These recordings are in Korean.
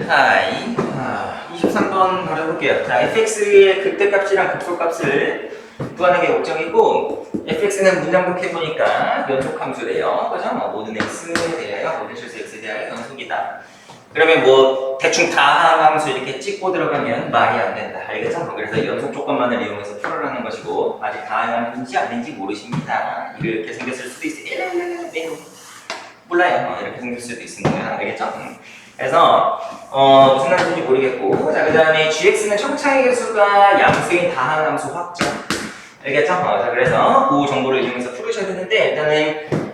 하이. 23번 바로 해볼게요. 자, fx의 극대값이랑 극소값을 구하는 게 목적이고, fx는 문장 독해보니까 연속함수래요. 그죠? 모든 x에 대하여, 모든 실수 x에 대하여 연속이다. 그러면 뭐 대충 다항함수 이렇게 찍고 들어가면 말이 안 된다. 알겠죠? 그래서 연속 조건만을 이용해서 풀어라는 것이고, 아직 다항함수인지 아닌지 모르십니다. 이렇게 생겼을 수도 있어요. 몰라요. 이렇게 생길 수도 있습니다. 알겠죠? 그래서 무슨 말인지 모르겠고, 자, 그 다음에 gx는 청차의 개수가 양수인 다항함수 확정. 알겠죠? 자, 그래서 그 정보를 이용해서 풀으셔야 되는데, 일단은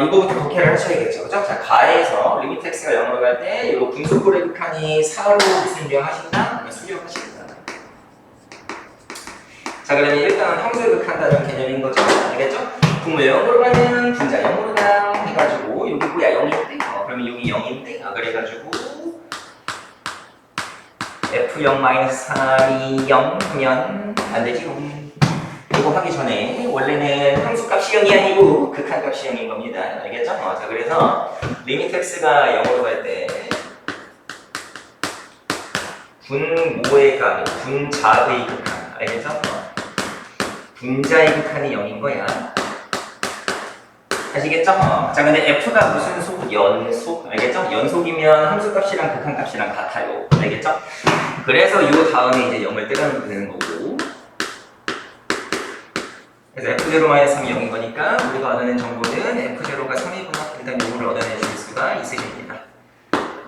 이거부터 독해를 하셔야겠죠. 그죠? 자, 가에서 리미트 x가 0으로 갈 때 이거 분수꼴의 극한이 4로 수렴하신다? 수렴하신다. 자, 그러면 일단은 함수의 극한다는 개념인 거죠. 알겠죠? 분모 0으로 가면 분자 0으로 가 해가지고 여기 뭐야? 0인데? 그러면 여기 0인데? 그래가지고 f0-3이 0 하면 안 되지? 이거 하기 전에 원래는 함수값이 0이 아니고 극한값이 0인 겁니다. 알겠죠? 자, 그래서 리미트 x가 0으로 갈 때 분모의 값, 분자의 극한. 알겠죠? 분자의 극한이 0인 거야. 아시겠죠? 자, 근데 f가 무슨 속? 연속. 알겠죠? 연속이면 함수값이랑 극한값이랑 같아요. 알겠죠? 그래서 이 다음에 이제 0을 때려넣으면 되는 거고. 그래서 f0-3이 0인 거니까 우리가 얻어낸 정보는 f0가 3이구나. 일단 요거를 얻어내실 수가 있으십니다.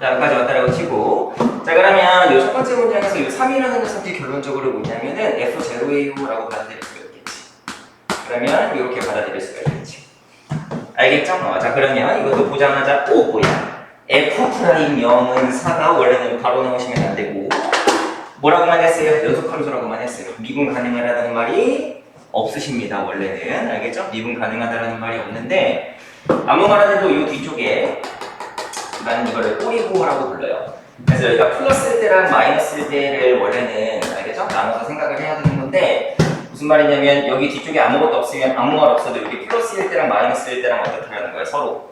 자, 여기까지 왔다라고 치고. 자, 그러면 이 첫 번째 문장에서 이 3이라는 녀석이 결론적으로 뭐냐면은 f0a라고 받아들일 수가 있겠지. 그러면 이렇게 받아들일 수가 있겠지. 알겠죠? 자, 그러면 이것도 보자마자 뭐야? f'0은 4가 원래는 바로 나오시면 안 되고 뭐라고만 했어요? 연속함수라고만 했어요. 미분 가능하다는 말이 없으십니다. 원래는. 알겠죠? 미분 가능하다는 말이 없는데 아무 말 안 해도 이 뒤쪽에 나는 이거를 꼬리부호라고 불러요. 그래서 여기가 플러스일 때랑 마이너스일 때를 원래는 알겠죠? 나눠서 생각을 해야 되는 건데 무슨 말이냐면 여기 뒤쪽에 아무것도 없으면 아무 말 없어도 여기 플러스일 때랑 마이너스일 때랑 어떻다라는 거예요. 서로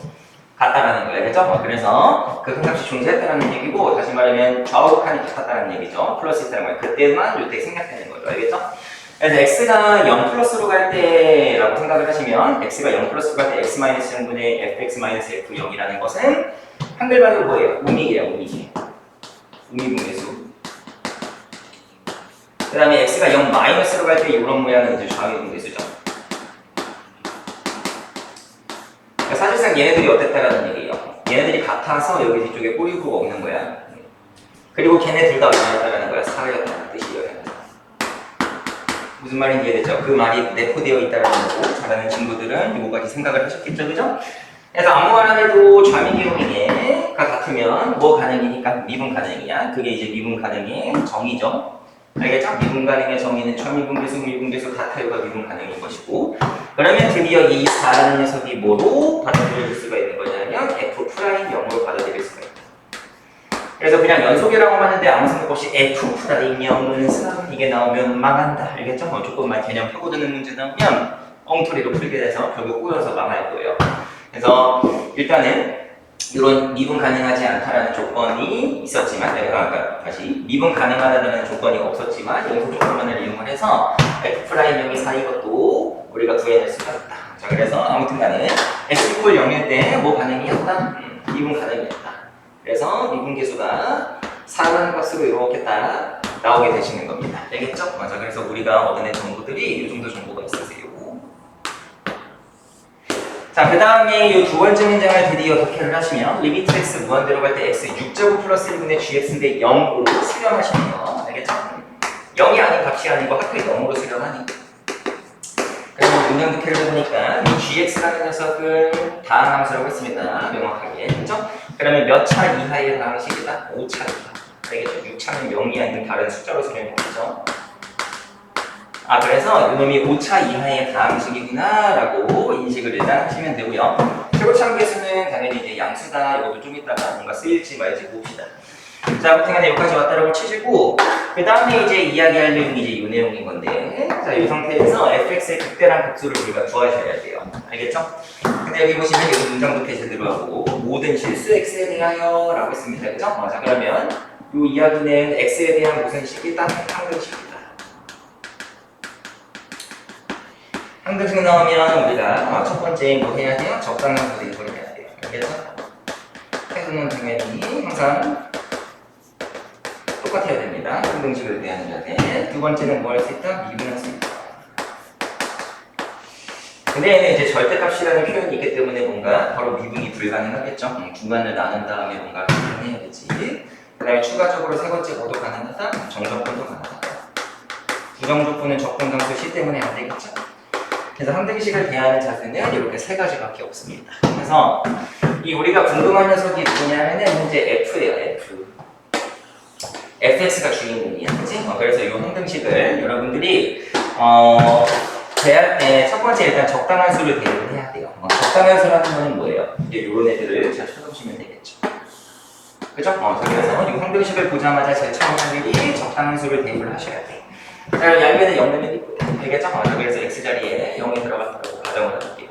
같다라는 거예요. 알겠죠? 그래서 극한값이 존재했다는 얘기고 다시 말하면 좌우 극한이 같았다는 얘기죠. 플러스일 때랑 마이너스. 그때만 이렇게 생략되는 거죠. 알겠죠? 그래서 x가 0 플러스로 갈 때라고 생각을 하시면 x가 0 플러스로 갈 때 x-0분의 fx-f0이라는 것은 한글말로 뭐예요? 음이에요. 음이분계수. 그 다음에 x가 0 마이너스로 갈 때 이런 모양은 이제 좌우분계수죠. 그러니까 사실상 얘네들이 어땠다라는 얘기예요. 얘네들이 같아서 여기 뒤쪽에 꼬리부호가 없는 거야. 그리고 걔네 둘 다 얼마였다라는 거야. 4였다는 뜻이에요. 무슨 말인지 이해되죠? 그 말이 내포되어 있다라는 거고 잘하는 친구들은 이거까지 생각을 하셨겠죠, 그죠? 그래서 아무 말 안 해도 좌미기용이가 같으면 뭐 가능이니까 미분 가능이야. 그게 이제 미분 가능의 정의죠. 알겠죠? 미분 가능의 정의는 좌미분계수, 미분계수 같아요가 미분 가능인 것이고 그러면 드디어 이 4라는 녀석이 뭐로 받아들일 수가 있는 거냐면 f'0으로 받아들일 수가 있다. 그래서 그냥 연속이라고 하는데 아무 생각 없이 f'0은 3 이게 나오면 망한다. 알겠죠? 조금만 개념 파고드는 문제 나오면 엉터리로 풀게 돼서 결국 꼬여서 망할 거예요. 그래서 일단은 이런 미분 가능하지 않다라는 조건이 있었지만 다시 미분 가능하다는 조건이 없었지만 연속 조건만을 이용을 해서 f'0이 4 이것도 우리가 구해낼 수가 있다. 자, 그래서 아무튼 간에 x = 0일 때 뭐 가능이었다? 미분 가능이었다. 그래서 미분계수가 4라는 값으로 이렇게 딱 나오게 되시는 겁니다. 알겠죠? 맞아. 그래서 우리가 얻어낸 정보들이 이 정도 정보가 있으세요. 자, 그 다음에 이 두 번째 문장을 드디어 독해를 하시면 리미트 x 무한대로 갈 때 x 6제곱 플러스 1분의 gx인데 0으로 수렴하시는 거. 알겠죠? 0이 아닌 값이 아니고 하필 0으로 수렴하니. 그래서 문장 독해를 해보니까 이 gx라는 녀석은 다항함수라고 했습니다. 명확하게. 그렇죠? 그러면 몇 차 이하의 다항식이다? 5차 이하. 알겠죠? 6차는 0이 아닌 다른 숫자로 수렴되죠. 그래서 이놈이 5차 이하의 다항식이구나 라고 인식을 일단 하시면 되고요. 최고차함계수는 당연히 이제 양수다. 이것도 좀 이따가 뭔가 쓰일지 말지 봅시다. 자, 아무튼 간에 여기까지 왔다라고 치시고 그 다음에 이제 이야기할 내용이 이제 이 내용인 건데 자, 이 상태에서 fx의 극대랑 극소를 우리가 구하셔야 돼요. 알겠죠? 그 근데 여기 보시면 여기 문장도 제대로 하고 모든 실수 x에 대하여 라고 했습니다. 그죠? 자 그러면 이 이야기는 x에 대한 무슨 식이다? 항등식이다. 항등식 나오면 우리가 첫 번째 뭐 해야 돼요? 적당한 부대입을 해야 돼요. 그래서 태도는 당연히 항상 똑같아야 됩니다. 항등식을 대하는 자세. 두 번째는 뭐 할 수 있다? 미분할 수 있다. 근데 이제 절대값이라는 표현이 있기 때문에 뭔가 바로 미분이 불가능하겠죠. 중간을 나눈 다음에 뭔가 미분해야겠지. 그 다음에 추가적으로 세 번째 뭐도 가능하다? 정적분도 가능하다. 부정적분은 적분상수 시 때문에 안 되겠죠. 그래서 항등식을 대하는 자세는 이렇게 세 가지밖에 없습니다. 그래서 이 우리가 궁금한 녀석이 누구냐면은 이제 F예요. F. fx가 주인공이야, 그치? 그래서 이 항등식을 여러분들이 대할 때 첫 번째 일단 적당한 수를 대입을 해야 돼요. 적당한 수라는 거는 뭐예요? 이제 이런 애들을 잘 찾아보시면 되겠죠. 그죠? 그래서 이 항등식을 보자마자 제일 처음 할 일이 적당한 수를 대입을 하셔야 돼. 자, 양변은 0 넣으면 있고요. 되겠죠? 그래서 x자리에 0이 들어갔다고 가정을 할게요.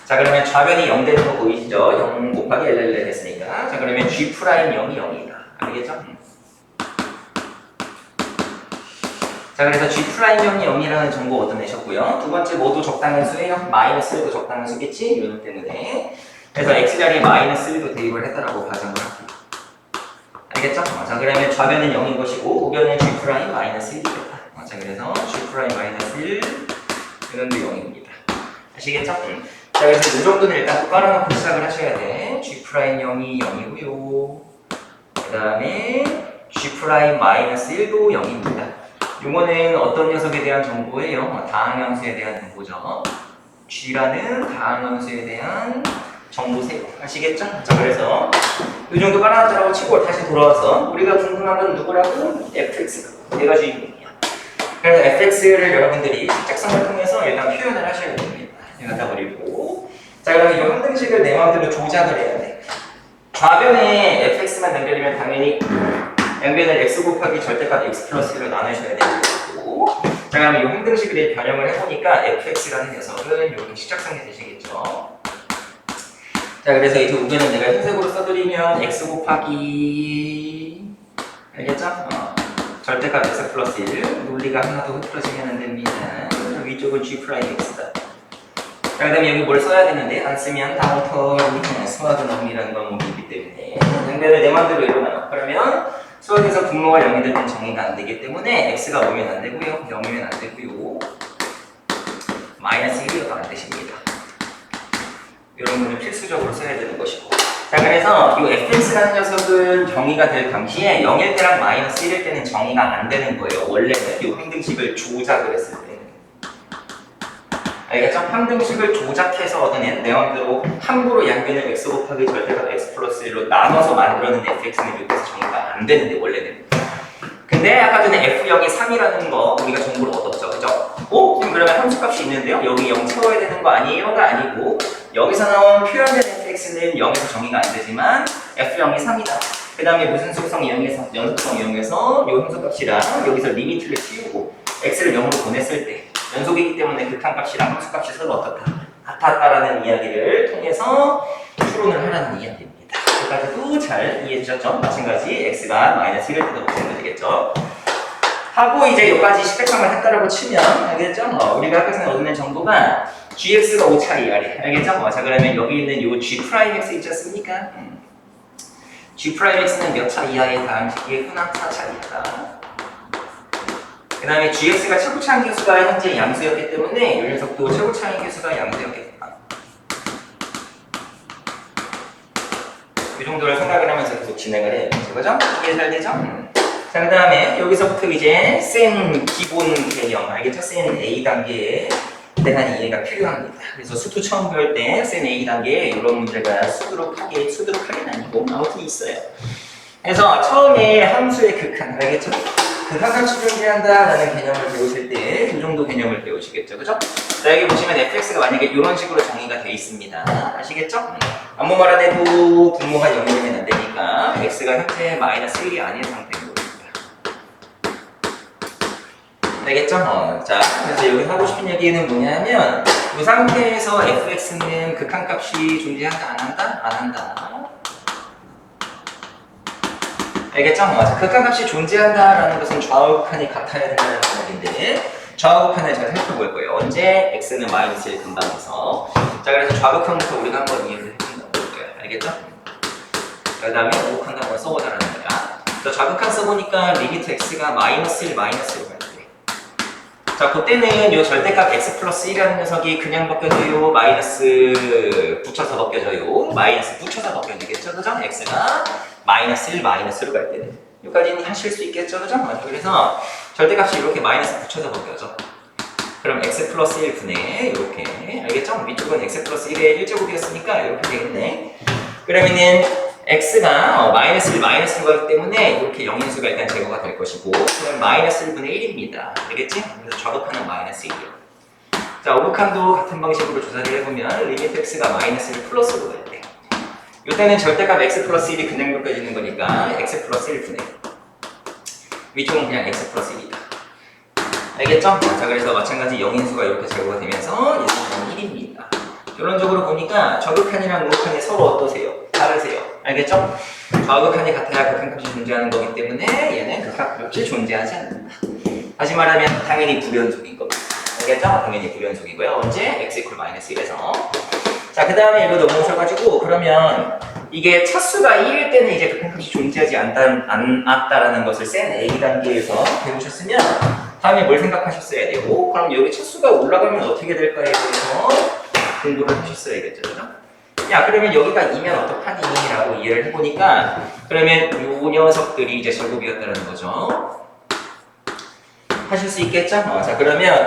자, 그러면 좌변이 0 되는 거 보이시죠? 0 곱하기 LL 됐으니까. 자, 그러면 G' 0이 0이다. 알겠죠? 자, 그래서 G'0이 0이라는 정보 얻어내셨고요. 두 번째 모두 적당한 수예요. 마이너스 1도 적당한 수겠지? 이런 때문에. 그래서 x자리에 마이너스 1도 대입을 했다라고 가정을 할게요. 알겠죠? 자, 그러면 좌변은 0인 것이고 우변은 G' 마이너스 1이겠다. 자, 그래서 G' 마이너스 1 이런도 0입니다. 아시겠죠? 자, 그래서 이 정도는 일단 또 깔아놓고 시작을 하셔야 돼. G' 0이 0이고요. 그 다음에 G' 마이너스 1도 0입니다. 요거는 어떤 녀석에 대한 정보예요? 다항함수에 대한 정보죠. G라는 다항함수에 대한 정보세요. 아시겠죠? 자, 그래서 이 정도 깔아놨다고 치고 다시 돌아와서 우리가 궁금한 건 누구라고? fx가. 얘가 주인공이야. 그래서 fx를 여러분들이 작성을 통해서 일단 표현을 하셔야 됩니다. 얘가 다 버리고. 자, 그러면 이 항등식을 내 마음대로 조작을 해야 돼. 좌변에 fx만 연결이면 당연히 양변을 x 곱하기 절대값 x 플러스 1로 나누셔야 되고. 자, 그러면 이 항등식을 변형을 해보니까 fx라는 녀석은 이렇게 시작성이 되시겠죠. 자, 그래서 이제 우변은 내가 흰색으로 써드리면 x 곱하기 알겠죠? 절대값 x 플러스 1 논리가 하나도 흐트러지면 안 됩니다. 위쪽은 G'x다. 자, 그 다음에 여기 뭘 써야 되는데 안 쓰면 다음부터 수학은 엄밀한 과목이 있기 때문에 양변을 내 맘대로 이루어놔. 그러면 수학에서 분모가 0이 될 땐 정의가 안 되기 때문에 x가 5면 안 되고요. 0이면 안 되고요. 마이너스 1이어도 안 되십니다. 이런 거는 필수적으로 써야 되는 것이고. 자, 그래서 이 fx라는 녀석은 정의가 될 당시에 0일 때랑 마이너스 1일 때는 정의가 안 되는 거예요. 원래는 이 항등식을 조작을 했을 때는. 알겠죠? 항등식을 조작해서 얻어낸 내 맘대로 함부로 양변을 x 곱하기 절대값 x 플러스 1로 나눠서 만들어낸 fx는 여기서 정의가 안 되는데 원래는. 근데 아까 전에 f0이 3이라는 거 우리가 정보를 얻었죠. 그죠? 지금 그러면 함수값이 있는데요. 여기 0 채워야 되는 거 아니에요가 아니고 여기서 나온 표현된 fx는 0에서 정의가 안 되지만 f0이 3이다. 그 다음에 무슨 속성 이용해서 연속성 이용해서 이 함수값이랑 여기서 리미트를 씌우고 x를 0으로 보냈을 때 연속이기 때문에 극한값이랑 함수값이 서로 어떻다? 같았다라는 이야기를 통해서 추론을 하라는 이야기입니다. 여기까지도 잘 이해해 주셨죠? 마찬가지 x가 마이너스 1일 때도 보시면 되겠죠? 하고 이제 여기까지 시백함을 했다라고 치면 알겠죠? 우리가 아까 전에 얻어낸 정보가 gx가 5차 이하래. 알겠죠? 자, 그러면 여기 있는 요 g'x 있지 않습니까? g'x는 몇 차 이하의 다항식이구나? 4차 이하다. 그 다음에 gx가 최고차항 계수가 현재 양수였기 때문에 이 녀석도 최고차항 계수가 양수였겠다. 이 정도를 생각을 하면서 계속 진행을 해요. 그죠? 이해 잘 되죠? 자, 그 다음에 여기서부터 이제 센 기본 개념, 알겠죠? 센 A 단계에 대한 이해가 필요합니다. 그래서 수투 처음 배울 때 센 A 단계에 이런 문제가 수두룩하게는 아니고 아무튼 있어요. 그래서 처음에 함수의 극한, 알겠죠? 극한을 추정해한다라는 개념을 배우실 때 이 정도 개념을 배우시겠죠, 그죠? 자, 여기 보시면 fx가 만약에 이런 식으로 정의가 되어 있습니다. 아시겠죠? 아무 말 안 해도 분모가 0이면 안 되니까 x가 현재 마이너스 1이 아닌 상태인 겁니다. 알겠죠? 자, 그래서 여기 하고 싶은 얘기는 뭐냐면 이 상태에서 fx는 극한값이 존재한다, 안 한다? 안 한다. 알겠죠? 자, 극한값이 존재한다라는 것은 좌우극한이 같아야 된다는 말인데 좌우극한을 잘 살펴볼 거예요. 언제 x는 마이너스 1 근방에서. 자, 그래서 좌극한부터 우리가 한번 이해를 해본다고 볼 거예요. 알겠죠? 그 다음에 우극한도 한번 써보자라는 거야. 자, 좌극한 써보니까 리미트 x가 마이너스 1, 마이너스로 갈 때. 자, 그때는 요 절대값 x 플러스 1이라는 녀석이 그냥 벗겨져요? 마이너스 붙여서 벗겨져요? 마이너스 붙여서 벗겨지겠죠? 그죠? x가 마이너스 1, 마이너스로 갈 때는. 여기까지는 하실 수 있겠죠? 그죠? 그래서 절대값이 이렇게 마이너스 붙여서 벗겨져. 그럼 x 플러스 1 분의 이렇게. 알겠죠? 위쪽은 x 플러스 1의 1제곱이었으니까 이렇게 되겠네. 그러면은 x가 마이너스 1, 마이너스로 가기 때문에 이렇게 영인수가 일단 제거가 될 것이고 그럼 마이너스 1분의 1입니다. 알겠지? 그래서 좌극한은 마이너스 1이요. 자, 우극한도 같은 방식으로 조사를 해보면 리미트 x가 마이너스 1 플러스로 갈 때 이때는 절대값 x 플러스 1이 그냥 벗겨지는 거니까 x 플러스 1분의 위쪽은 그냥 x 플러스 1이다. 알겠죠? 자, 그래서 마찬가지 영인수가 이렇게 제거가 되면서 얘는 1입니다. 결론적으로 보니까 좌극한이랑 우극한이 서로 어떠세요? 다르세요. 알겠죠? 좌극한이 같아야 극한값이 존재하는 거기 때문에 얘는 극한값이 존재하지 않는다. 다시 말하면 당연히 불연속인 겁니다. 알겠죠? 당연히 불연속이고요. 언제? x 이퀄 마이너스 1에서. 자, 그 다음에 이거 넘어오셔가지고 그러면 이게 차수가 1일 때는 이제 극한값이 존재하지 않았다라는 것을 센 A 단계에서 배우셨으면 다음에 뭘 생각하셨어야 되고 그럼 여기 차수가 올라가면 어떻게 될까에 대해서 공부를 하셨어야겠죠. 그죠? 야, 그러면 여기가 2면 어떡하니? 라고 이해를 해보니까 그러면 요 녀석들이 이제 제곱이었다는 거죠. 하실 수 있겠죠? 자, 그러면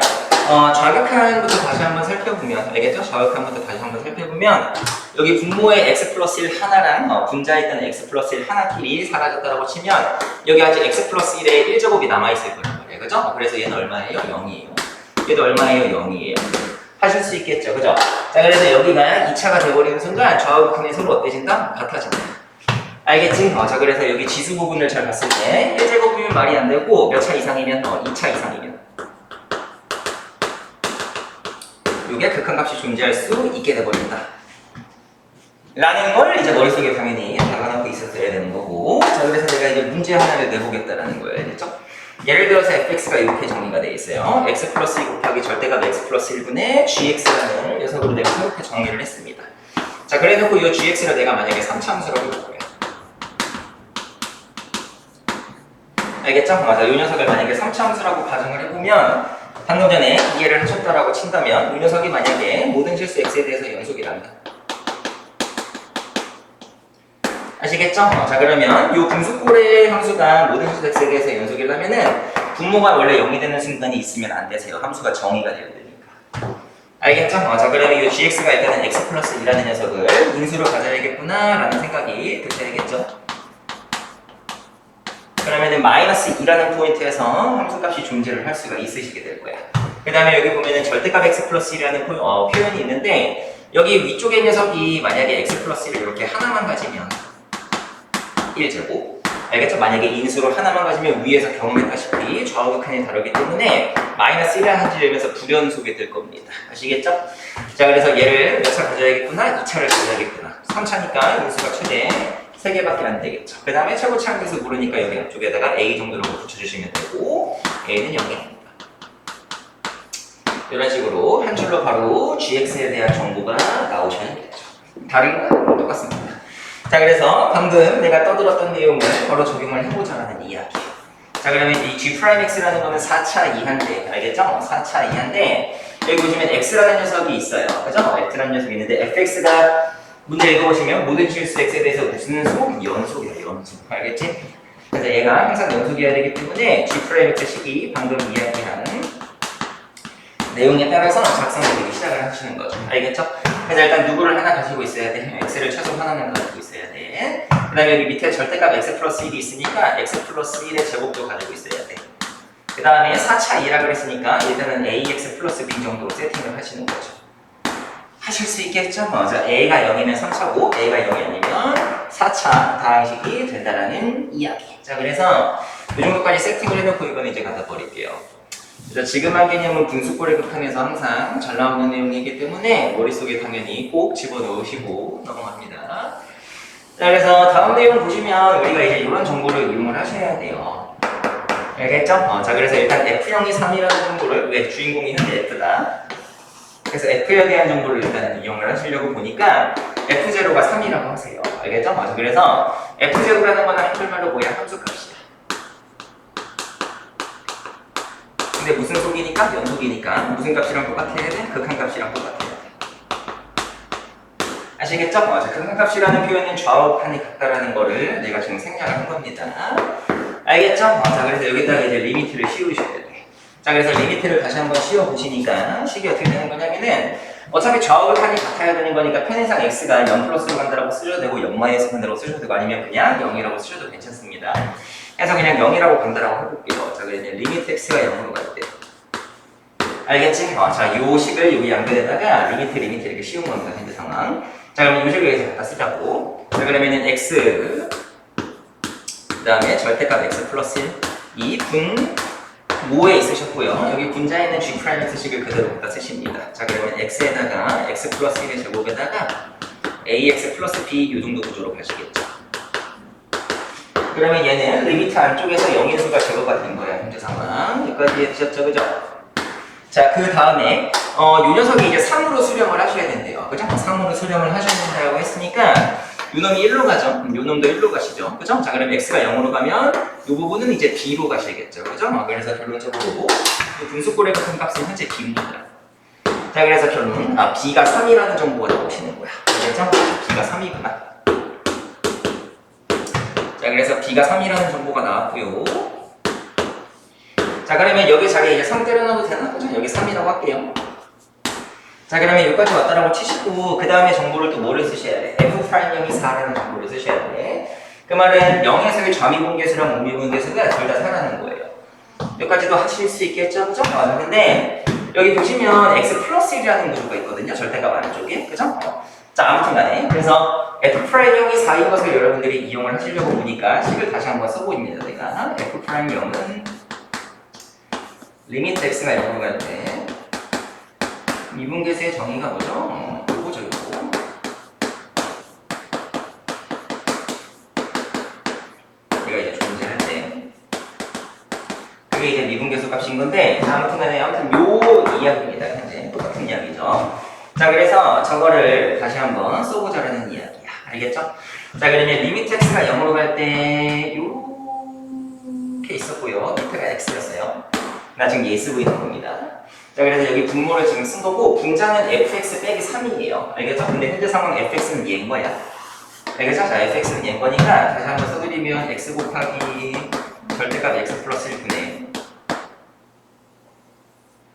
좌극한부터 다시 한번 살펴보면 알겠죠? 좌극한부터 다시 한번 살펴보면 여기 분모의 x 플러스 1 하나랑 분자에 있던 x 플러스 1 하나끼리 사라졌다고 치면 여기 아직 x 플러스 1의 1제곱이 남아있을 거란 말이에요. 그죠? 그래서 얘는 얼마예요? 0이에요. 얘도 얼마예요? 0이에요. 하실 수 있겠죠. 그죠? 자, 그래서 여기가 2차가 돼버리는 순간 좌우극한이 서로 어때진다? 같아진다. 알겠지? 자, 그래서 여기 지수 부분을 잘 봤을 때 1제곱이면 말이 안 되고 몇 차 이상이면 2차 이상이면 이게 극한값이 존재할 수 있게 돼버린다. 라는 걸 이제 머릿속에 당연히 박아놓고 있었어야 되는 거고 자, 그래서 내가 이제 문제 하나를 내보겠다라는 거예요. 알겠죠? 예를 들어서 fx가 이렇게 정리가 되어 있어요. x 플러스 2 곱하기 절대값 x 플러스 1분의 gx라는 녀석으로 내가 이렇게 정리를 했습니다. 자, 그래 놓고 이 gx를 내가 만약에 3차함수라고 볼 거예요. 알겠죠? 자, 이 녀석을 만약에 3차함수라고 가정을 해보면 방금 전에 이해를 하셨다라고 친다면 이 녀석이 만약에 모든 실수 x에 대해서 연속이란다. 아시겠죠? 자, 그러면 이 분수꼴의 함수가 모든 실수 x에 대해서 연속이라면은 분모가 원래 0이 되는 순간이 있으면 안 되세요. 함수가 정의가 되어야 되니까. 알겠죠? 자, 그러면 이 gx가 일단은 x 플러스 2라는 녀석을 인수로 가져야겠구나 라는 생각이 드셔야겠죠? 그러면은 마이너스 2라는 포인트에서 함수값이 존재를 할 수가 있으시게 될 거야. 그 다음에 여기 보면은 절대값 x 플러스 1이라는 표현이 있는데 여기 위쪽의 녀석이 만약에 x 플러스 1을 이렇게 하나만 가지면 1제곱 알겠죠? 만약에 인수로 하나만 가지면 위에서 경험했다시피 좌우극한이 다르기 때문에 마이너스 1을 하시려면서 불연속이 될 겁니다. 아시겠죠? 자, 그래서 얘를 몇 차 가져야겠구나? 2차를 가져야겠구나. 3차니까 인수가 최대 3개밖에 안 되겠죠. 그 다음에 최고치 한개수 모르니까 여기 앞쪽에다가 a 정도로 붙여주시면 되고 a는 0입니다. 이런 식으로 한 줄로 바로 gx에 대한 정보가 나오셔야 되죠. 다른 건 똑같습니다. 자, 그래서 방금 내가 떠들었던 내용을 바로 적용을 해보자라는 이야기. 자, 그러면 이 g'x라는 거는 4차 이하인데 알겠죠? 4차 이하인데 여기 보시면 x라는 녀석이 있어요. 그죠? x라는 녀석이 있는데 fx가 문제 읽어보시면 모든 실수 x에 대해서 무슨 속? 연속이에요. 연속. 알겠지? 그래서 얘가 항상 연속이어야 되기 때문에 g'x식이 방금 이야기한 내용에 따라서 작성되기 시작을 하시는 거죠. 알겠죠? 그래서 일단 누구를 하나 가지고 있어야 돼. x를 최소 하나는 가지고 있어야 돼. 그 다음에 여기 밑에 절대값 x 플러스 1이 있으니까 x 플러스 1의 제곱도 가지고 있어야 돼. 그 다음에 4차 2라 그랬으니까 일단은 ax 플러스 b 정도로 세팅을 하시는 거죠. 하실 수 있겠죠? 자, a가 0이면 3차고 a가 0이 아니면 4차 다항식이 된다라는 이야기. 자, 그래서 이 정도까지 세팅을 해놓고 이건 이제 갖다 버릴게요. 그래서 지금 한 개념은 분수꼴의 극한에서 항상 잘 나오는 내용이기 때문에 머릿속에 당연히 꼭 집어넣으시고 넘어갑니다. 자, 그래서 다음 내용 보시면 우리가 이제 이런 정보를 이용을 하셔야 돼요. 알겠죠? 자, 그래서 일단 F형이 3이라는 정보를, 왜 주인공이 현재 F다. 그래서 F에 대한 정보를 일단 이용을 하시려고 보니까 F0가 3이라고 하세요. 알겠죠? 그래서 F0라는 건 한글말로 뭐야? 함수값이야. 근데 무슨 속이니까? 연속이니까 무슨 값이랑 똑같아야 돼? 극한값이랑 똑같아야 돼. 아시겠죠? 극한값이라는 표현은 좌우판이 같다라는 거를 내가 지금 생략을 한 겁니다. 알겠죠? 자, 그래서 여기다가 이제 리미트를 씌우셔야 돼. 자, 그래서 리미트를 다시 한번 씌워보시니까 식이 어떻게 되는 거냐면은 어차피 좌우극한이 같아야 되는 거니까 편의상 x가 0 플러스로 간다라고 쓰셔도 되고 0 마이너스 간다라고 쓰셔도 되고 아니면 그냥 0이라고 쓰셔도 괜찮습니다. 그래서 그냥 0이라고 간다라고 해볼게요. 자, 그러면 리미트 x가 0으로 갈 때. 알겠지? 자, 요 식을 여기 양변에다가 리미트 이렇게 씌운 겁니다. 현재 상황. 자, 그럼 이 식을 여기서 갖다 쓰자고. 자, 그러면은 x 그 다음에 절대값 x 플러스 1 2분 모에 있으셨고요. 여기 분자에 있는 G'X식을 그대로 갖다 쓰십니다. 자, 그러면 x에다가 x 플러스 1의 제곱에다가 ax 플러스 b 이 정도 구조로 가시겠죠. 그러면 얘는 리미트 안쪽에서 0인수가 제거가 된 거야. 현재 상황. 여기까지 해주셨죠, 그죠? 자, 그 다음에 요 녀석이 이제 3으로 수렴을 하셔야 된대요. 그죠? 3으로 수렴을 하셔야 된다고 했으니까 요 놈이 1로 가죠? 요 놈도 1로 가시죠? 그죠? 자, 그럼 x가 0으로 가면 요 부분은 이제 b로 가시겠죠? 그죠? 그래서 결론적으로 분수꼴의 같은 값은 현재 b입니다. 자, 그래서 결론 b가 3이라는 정보가 나오시는 거야. 그죠? b가 3이구나. 자, 그래서 b가 3이라는 정보가 나왔고요. 자, 그러면 여기 자리에 이제 3 때려넣어도 되나? 그죠? 여기 3이라고 할게요. 자, 그러면 여기까지 왔다라고 치시고 그 다음에 정보를 또 뭐를 쓰셔야 돼? F'형이 4라는 정보를 쓰셔야 돼. 그 말은 0에서의 좌미분계수랑 우미분계수가 둘 다 4라는 거예요. 여기까지도 하실 수 있겠죠? 그죠? 근데 여기 보시면 x 플러스 1이라는 구조가 있거든요. 절대값 안쪽에. 그죠? 자, 아무튼 간에 그래서 F'형이 4인 것을 여러분들이 이용을 하시려고 보니까 식을 다시 한번 써보입니다. 내가 F'형은 리미트 x가 0으로 갈 때 미분계수의 정의가 뭐죠? 요거죠, 요거. 얘가 이제 존재할 때 그게 이제 미분계수 값인 건데 아무튼 간에 요 이야기입니다. 현재 똑같은 이야기죠. 자, 그래서 저거를 다시 한번 써보자라는 이야기야. 알겠죠? 자, 그러면 리미트 x가 0으로 갈 때 요렇게 있었고요. 밑에가 x였어요. 나 지금 얘 쓰고 있는 겁니다. 자, 그래서 여기 분모를 지금 쓴 거고 분자는 fx 빼기 3이에요. 알겠죠? 근데 현재 상황 fx는 얘인 거야. 알겠죠? 자, fx는 얘인 거니까 다시 한번 써드리면 x 곱하기 절대값 x 플러스 1분의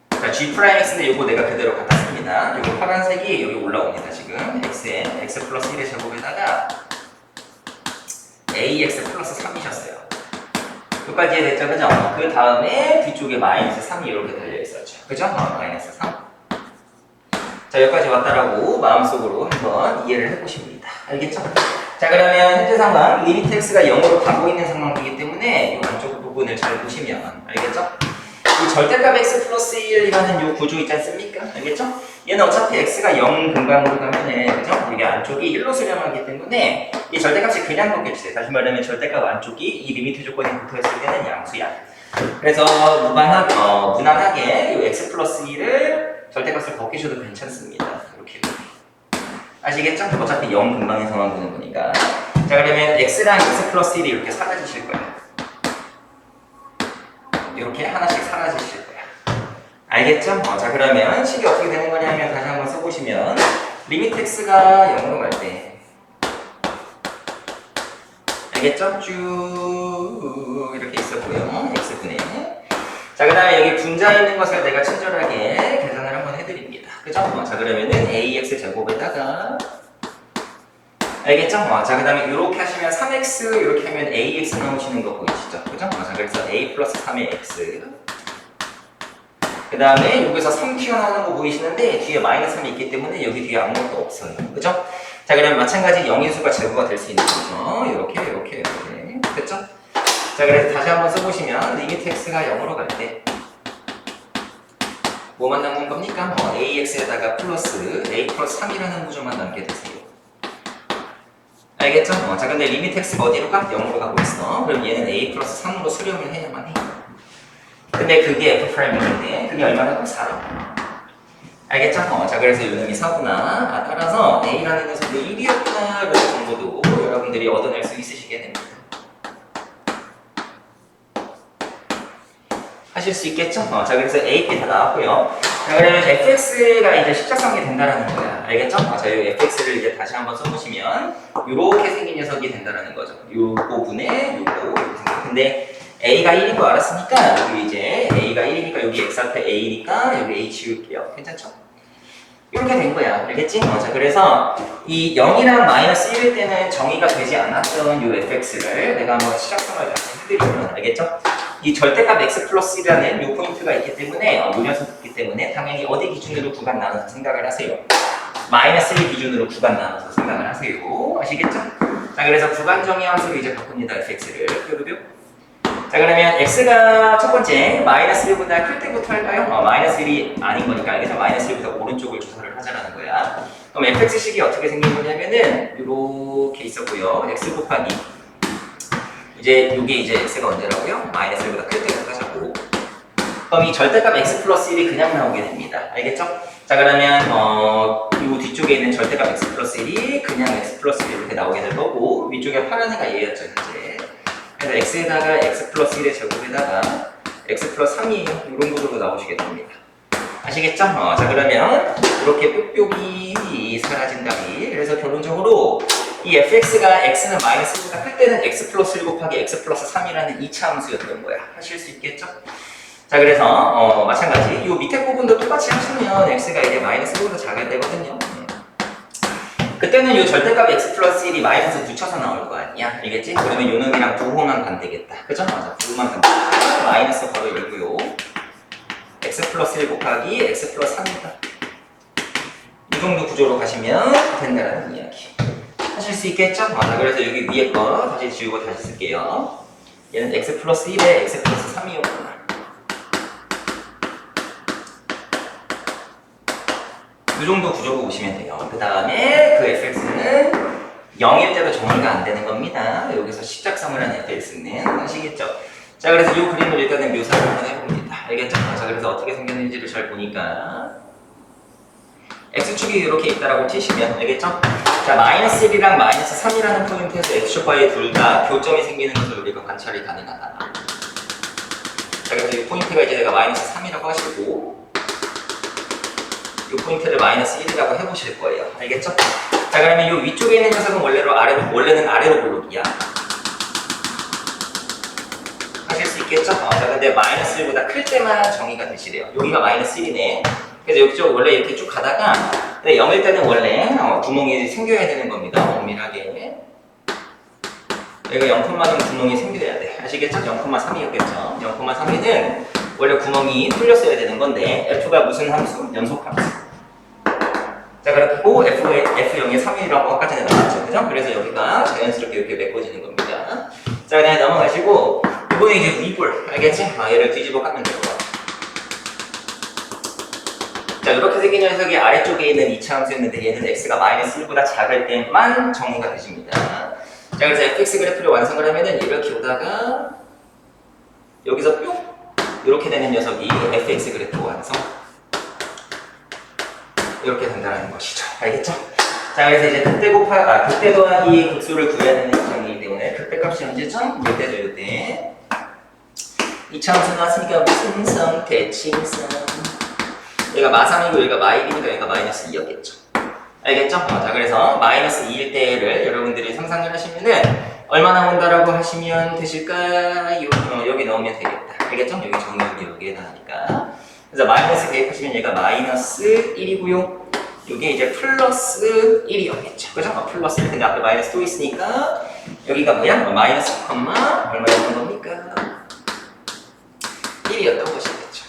자, G'X인데 요거 내가 그대로 갖다 씁니다. 요거 파란색이 여기 올라옵니다. 지금 x에 x 플러스 1의 제곱에다가 ax 플러스 3이셨어요. 여기까지 됐죠? 그죠? 그 다음에 뒤쪽에 마이너스 3이 이렇게 달려있었죠. 그죠? 마이너스 3. 자, 여기까지 왔다라고 마음속으로 한번 이해를 해보십니다. 알겠죠? 자, 그러면 현재 상황 리미트 x가 0으로 가고 있는 상황이기 때문에 이 안쪽 부분을 잘 보시면 알겠죠? 이 절대값 x 플러스 1이라는 요 구조 있지 않습니까? 알겠죠? 얘는 어차피 x가 0 근방으로 가면은 그죠? 이게 안쪽이 1로 수렴하기 때문에 이 절대값이 그냥 바뀌어지세요. 다시 말하면 절대값 안쪽이 이 리미트 조건이 붙어있을 때는 양수야. 그래서 무난하게 이 x 플러스 1을 절대값을 벗기셔도 괜찮습니다. 이렇게. 아시겠죠? 어차피 0 근방에서만 보는 거니까. 자, 그러면 x랑 x 플러스 1이 이렇게 사라지실 거예요. 이렇게 하나씩 사라지실 거야. 알겠죠? 자, 그러면 식이 어떻게 되는 거냐면 다시 한번 써보시면 리미트 x가 0으로 갈 때 알겠죠? 쭉 이렇게 있었고요. x분의 자, 그 다음에 여기 분자에 있는 것을 내가 친절하게 계산을 한번 해드립니다. 그죠? 자, 그러면은 ax 제곱에다가 알겠죠? 자, 그 다음에 이렇게 하시면 3x 이렇게 하면 ax 나오시는 거 보이시죠? 그죠? 자, 그래서 a 플러스 3의 x 그 다음에 여기서 3 튀어나오는 거 보이시는데 뒤에 마이너스 3이 있기 때문에 여기 뒤에 아무것도 없어요. 그죠? 자, 그러면 마찬가지 0인수가 제거가 될 수 있는 거죠. 이렇게 됐죠? 자, 그래서 다시 한번 써보시면 리미트 x가 0으로 갈 때 뭐만 남는 겁니까? AX에다가 플러스 A 플러스 3이라는 구조만 남게 되세요. 알겠죠? 자, 근데 리미트 x가 어디로 가? 0으로 가고 있어. 그럼 얘는 A 플러스 3으로 수렴을 해야만 해. 근데 그게 F'인데 그게 얼마라고? 4라고. 알겠죠? 자, 그래서 요놈이 4구나. 따라서 A라는 녀석이 1이었구나 라는 정보도 여러분들이 얻어낼 수 있으시게 됩니다. 하실 수 있겠죠? 자, 그래서 A, B 다 나왔고요. 자, 그러면 fx가 이제 십자성이 된다라는 거야. 알겠죠? 자, 이 fx를 이제 다시 한번 써보시면 이렇게 생긴 녀석이 된다라는 거죠. 요거 분의 요거 이렇게 생겨. 근데 a가 1인 거 알았으니까 여기 이제 a가 1이니까 여기 x 앞에 a니까 여기 a 지울게요. 괜찮죠? 이렇게 된 거야. 알겠지? 자, 그래서 이 0이랑 마이너스 1일 때는 정의가 되지 않았던 요 fx를 내가 한번 시작성을 다시 해드리면 알겠죠? 이 절대값 x 플러스 1이라는 요 포인트가 있기 때문에 요 녀석이 있기 때문에 당연히 어디 기준으로 구간 나눠서 생각을 하세요. 마이너스 1 기준으로 구간 나눠서 생각을 하세요. 아시겠죠? 자, 그래서 구간 정의 함수로 이제 바꿉니다. fx를. 뾰뾰. 자, 그러면 x가 첫 번째 마이너스 1보다 클 때부터 할까요? 마이너스 1이 아닌 거니까 알겠죠? 마이너스 1보다 오른쪽을 조사를 하자라는 거야. 그럼 fx식이 어떻게 생긴 거냐면은 이렇게 있었고요. x 곱하기 이제 이게 이제 x가 언제라고요? 마이너스 1보다 클 때부터 하자고. 그럼 이 절대값 x 플러스 1이 그냥 나오게 됩니다. 알겠죠? 자, 그러면 이 뒤쪽에 있는 절대값 x 플러스 1이 그냥 x 플러스 1 이렇게 나오게 될 거고 위쪽에 파란 애가 얘였죠, 현재. 그래서 x에다가 x 플러스 1의 제곱에다가 x 플러스 3이에요. 이런 구조로 나오시게 됩니다. 아시겠죠? 자, 그러면 이렇게 뾱뾱이 사라진다기. 그래서 결론적으로 이 fx가 x는 마이너스 1보다 클 때는 x 플러스 1 곱하기 x 플러스 3이라는 2차 함수였던 거야. 하실 수 있겠죠? 자, 그래서 마찬가지 이 밑에 부분도 똑같이 하시면 x가 이제 마이너스 1보다 작아야 되거든요. 그때는 이 절대값 x 플러스 1이 마이너스 붙여서 나올 거 아니야? 알겠지? 그러면 요 놈이랑 부호만 반대겠다. 그죠? 맞아. 부호만 반대. 마이너스 괄호 열고요. x 플러스 1 곱하기 x 플러스 3이다. 이 정도 구조로 가시면 된다는 이야기. 하실 수 있겠죠? 자, 그래서 여기 위에 거 다시 지우고 다시 쓸게요. 얘는 x 플러스 1에 x 플러스 3이었구나. 이 정도 구조로 보시면 돼요. 그 다음에 그 fx는 0일 때도 정의가 안 되는 겁니다. 여기서 십작성을 한 fx는 아시겠죠? 자, 그래서 이 그림을 일단은 묘사를 한번 해봅니다. 알겠죠? 자, 그래서 어떻게 생겼는지를 잘 보니까 x축이 이렇게 있다라고 치시면 알겠죠? 자, 마이너스 1이랑 마이너스 3이라는 포인트에서 x축과의 둘 다 교점이 생기는 것을 우리가 관찰이 가능하다. 자, 그래서 이 포인트가 이제 내가 마이너스 3이라고 하시고 이 포인트를 마이너스 1이라고 해보실 거예요. 알겠죠? 자, 그러면 이 위쪽에 있는 녀석은 원래는 아래로 볼록이야. 하실 수 있겠죠? 자, 근데 마이너스 1보다 클 때만 정의가 되시래요. 여기가 마이너스 1이네. 그래서 여기쪽 원래 이렇게 쭉 가다가 0일 때는 원래 구멍이 생겨야 되는 겁니다. 엄밀하게. 여기가 0,0는 구멍이 생겨야 돼. 아시겠죠? 0,3이었겠죠? 0,3이는 원래 구멍이 뚫렸어야 되는 건데 f가 무슨 함수? 연속 함수. 자, 그리고 f0의 3이라고 아까 전에 나왔죠. 그죠? 그래서 여기가 자연스럽게 이렇게 메꿔지는 겁니다. 자, 그냥 넘어가시고 이번에 이제 위볼. 알겠지? 얘를 뒤집어 까면 돼요. 자, 이렇게 생긴 녀석이 아래쪽에 있는 2차 함수였는데 얘는 x가 마이너스 1보다 작을 때만 정의가 되십니다. 자, 그래서 fx 그래프를 완성을 하면은 이렇게 오다가 여기서 뿅! 이렇게 되는 녀석이 fx 그래프 완성. 이렇게 된다는 것이죠. 알겠죠? 자, 그래서 이제 극대 더하기 극수를 구해야 되는 정의이기 때문에 극대값이 언제죠? 요때죠, 요때. 2차 함수 나왔으니까 무슨 성, 대칭성. 얘가 마삼이고 얘가 마일이니까 얘가 마이너스 2였겠죠. 알겠죠? 자, 그래서 마이너스 2일 때를 여러분들이 상상을 하시면은 얼마 나온다라고 하시면 되실까요? 여기 넣으면 되겠다. 알겠죠? 여기 정리하기 여기에 나니까. 그래서 마이너스 대입하시면 얘가 마이너스 1이고요. 이게 이제 플러스 1이었겠죠. 그죠? 플러스 1. 근데 앞에 마이너스 또 있으니까 여기가 뭐야? 마이너스 얼마였던 겁니까? 1이었던 것이겠죠.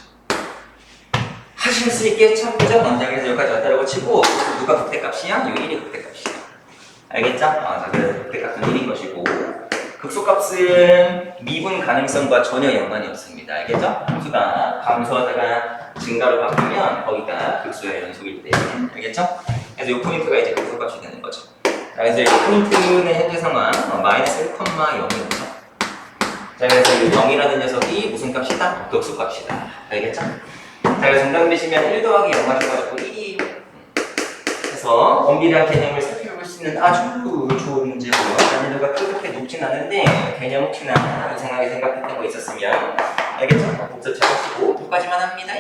하실 수 있겠죠? 그죠? 자, 그래서 여기까지 왔다라고 치고 누가 극대값이야? 이 1이 극대값이야. 알겠죠? 자, 그래서 극대값은 1인 것이고 극소값은 미분 가능성과 전혀 연관이 없습니다. 알겠죠? 함수가 감소하다가 증가로 바뀌면 거기가 극소의 연속일 때. 알겠죠? 그래서 이 포인트가 이제 극소값이 되는 거죠. 자, 그래서 이 포인트는 현재 상황 마이너스 1,0이거든요. 자, 그래서 이 0이라는 녀석이 무슨 값이다? 극소값이다. 알겠죠? 자, 그래서 정답 되시면 1 더하기 0 가져가지고 1이 그래서 원비례한 개념을 살펴볼 수 있는 아주 좋은 문제고요. 난이도가 그렇게 높진 않은데 개념 혹시나 이상하게 생각했던 거 있었으면 알겠죠? 복습 잘 하시고 여기까지만 합니다.